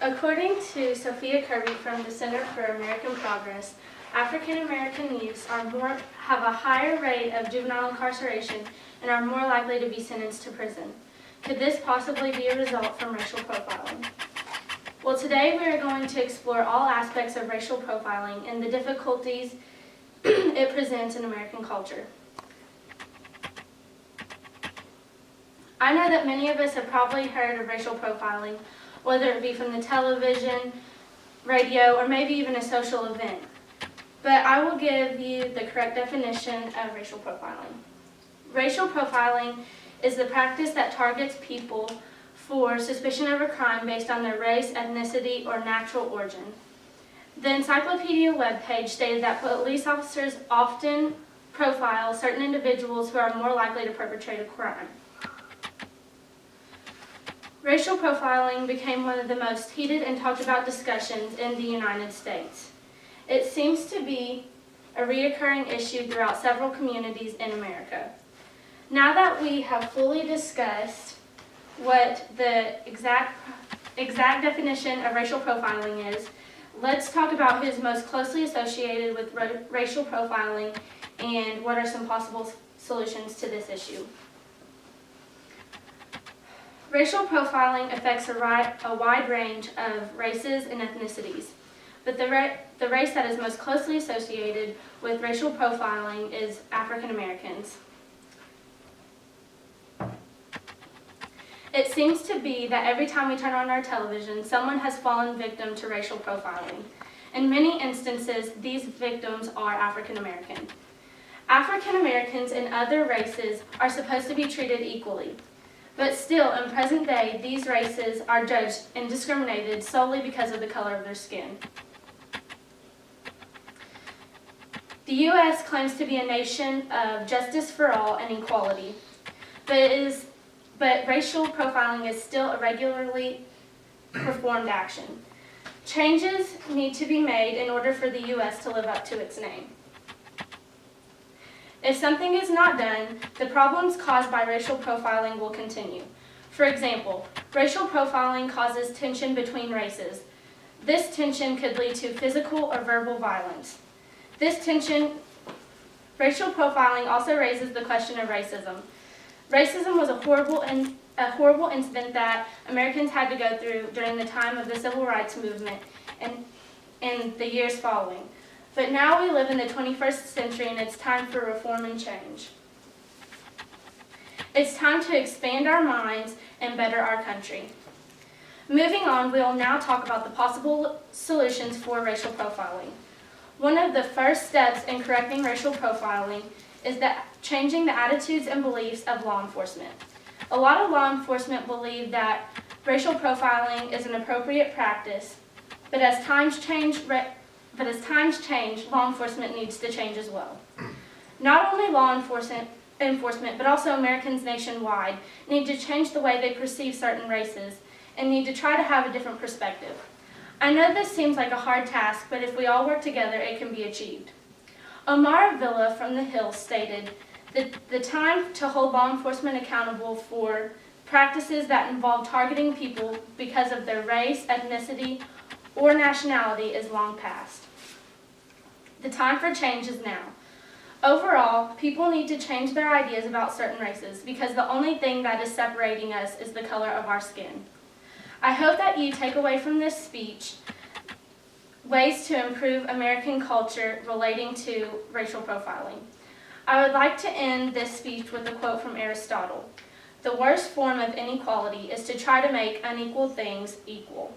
According to Sophia Kirby from the Center for American Progress, African American youths have a higher rate of juvenile incarceration and are more likely to be sentenced to prison. Could this possibly be a result from racial profiling? Well, today we are going to explore all aspects of racial profiling and the difficulties it presents in American culture. I know that many of us have probably heard of racial profiling, whether it be from the television, radio, or maybe even a social event. But I will give you the correct definition of racial profiling. Racial profiling is the practice that targets people for suspicion of a crime based on their race, ethnicity, or natural origin. The Encyclopedia webpage stated that police officers often profile certain individuals who are more likely to perpetrate a crime. Racial profiling became one of the most heated and talked about discussions in the United States. It seems to be a recurring issue throughout several communities in America. Now that we have fully discussed what the exact definition of racial profiling is, let's talk about who is most closely associated with racial profiling and what are some possible solutions to this issue. Racial profiling affects a wide range of races and ethnicities, but the race that is most closely associated with racial profiling is African Americans. It seems to be that every time we turn on our television, someone has fallen victim to racial profiling. In many instances, these victims are African American. African Americans and other races are supposed to be treated equally. But still, in present day, these races are judged and discriminated solely because of the color of their skin. The U.S. claims to be a nation of justice for all and equality, but racial profiling is still a regularly performed action. Changes need to be made in order for the U.S. to live up to its name. If something is not done, the problems caused by racial profiling will continue. For example, racial profiling causes tension between races. This tension could lead to physical or verbal violence. Racial profiling also raises the question of racism. Racism was a horrible incident that Americans had to go through during the time of the Civil Rights Movement and the years following. But now we live in the 21st century and it's time for reform and change. It's time to expand our minds and better our country. Moving on, we will now talk about the possible solutions for racial profiling. One of the first steps in correcting racial profiling is changing the attitudes and beliefs of law enforcement. A lot of law enforcement believe that racial profiling is an appropriate practice, but as times change, law enforcement needs to change as well. Not only law enforcement, but also Americans nationwide need to change the way they perceive certain races and need to try to have a different perspective. I know this seems like a hard task, but if we all work together, it can be achieved. Omar Avila from The Hill stated that the time to hold law enforcement accountable for practices that involve targeting people because of their race, ethnicity, or nationality is long past. The time for change is now. Overall, people need to change their ideas about certain races because the only thing that is separating us is the color of our skin. I hope that you take away from this speech ways to improve American culture relating to racial profiling. I would like to end this speech with a quote from Aristotle. The worst form of inequality is to try to make unequal things equal.